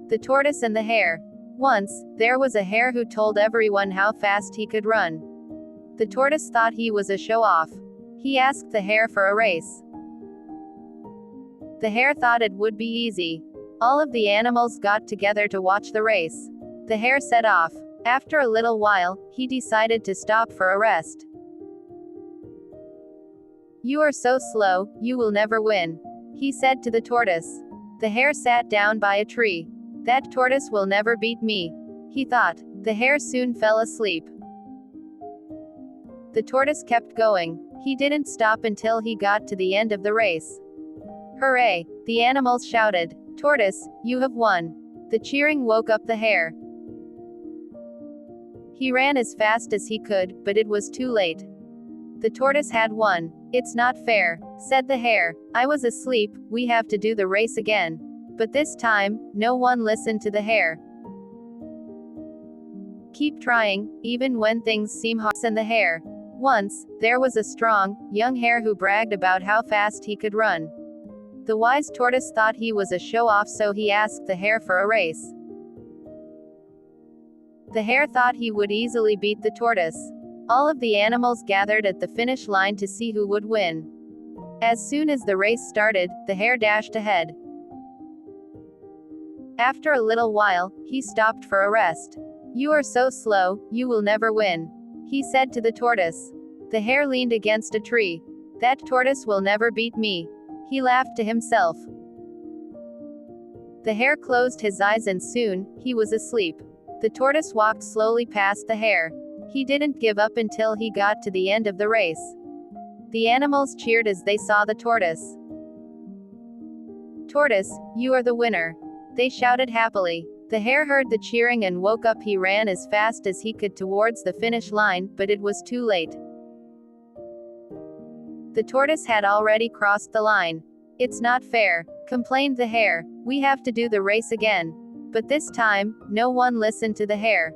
The Tortoise and the Hare. Once, there was a hare who told everyone how fast he could run. The tortoise thought he was a show-off. He asked the hare for a race. The hare thought it would be easy. All of the animals got together to watch the race. The hare set off. After a little while, he decided to stop for a rest. "You are so slow, you will never win," he said to the tortoise. The hare sat down by a tree. "That tortoise will never beat me," he thought. The hare soon fell asleep. The tortoise kept going. He didn't stop until he got to the end of the race. "Hooray!" the animals shouted. "Tortoise, you have won." The cheering woke up the hare. He ran as fast as he could, but it was too late. The tortoise had won. "It's not fair," said the hare. "I was asleep, we have to do the race again." But this time, no one listened to the hare. Keep trying, even when things seem hard, and the hare. Once, there was a strong, young hare who bragged about how fast he could run. The wise tortoise thought he was a show-off, so he asked the hare for a race. The hare thought he would easily beat the tortoise. All of the animals gathered at the finish line to see who would win. As soon as the race started, the hare dashed ahead. After a little while, he stopped for a rest. "You are so slow, you will never win," he said to the tortoise. The hare leaned against a tree. "That tortoise will never beat me," he laughed to himself. The hare closed his eyes and soon, he was asleep. The tortoise walked slowly past the hare. He didn't give up until he got to the end of the race. The animals cheered as they saw the tortoise. "Tortoise, you are the winner," they shouted happily. The hare heard the cheering and woke up. He ran as fast as he could towards the finish line, but it was too late. The tortoise had already crossed the line. "It's not fair," complained the hare. "We have to do the race again." But this time, no one listened to the hare.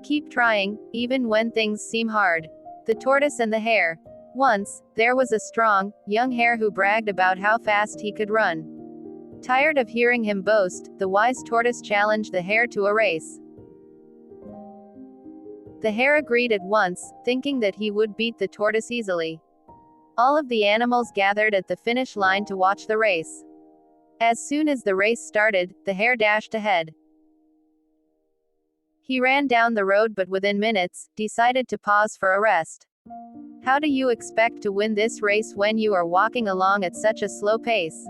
Keep trying, even when things seem hard. The Tortoise and the Hare. Once, there was a strong, young hare who bragged about how fast he could run. Tired of hearing him boast, the wise tortoise challenged the hare to a race. The hare agreed at once, thinking that he would beat the tortoise easily. All of the animals gathered at the finish line to watch the race. As soon as the race started, the hare dashed ahead. He ran down the road, but within minutes, decided to pause for a rest. "How do you expect to win this race when you are walking along at such a slow pace?"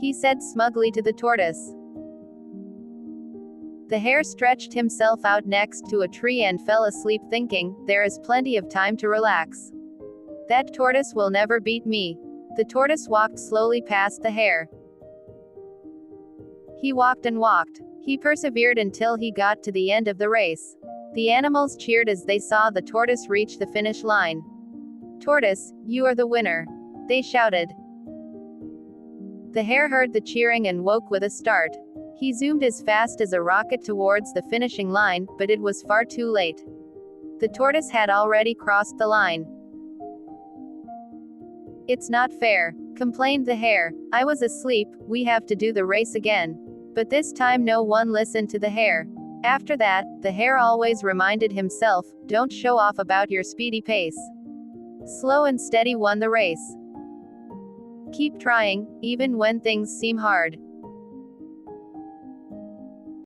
he said smugly to the tortoise. The hare stretched himself out next to a tree and fell asleep, thinking, "There is plenty of time to relax. That tortoise will never beat me." The tortoise walked slowly past the hare. He walked and walked. He persevered until he got to the end of the race. The animals cheered as they saw the tortoise reach the finish line. "Tortoise, you are the winner," they shouted. The hare heard the cheering and woke with a start. He zoomed as fast as a rocket towards the finishing line, but it was far too late. The tortoise had already crossed the line. "It's not fair," complained the hare. "I was asleep, we have to do the race again." But this time no one listened to the hare. After that, the hare always reminded himself, "Don't show off about your speedy pace. Slow and steady won the race. Keep trying, even when things seem hard."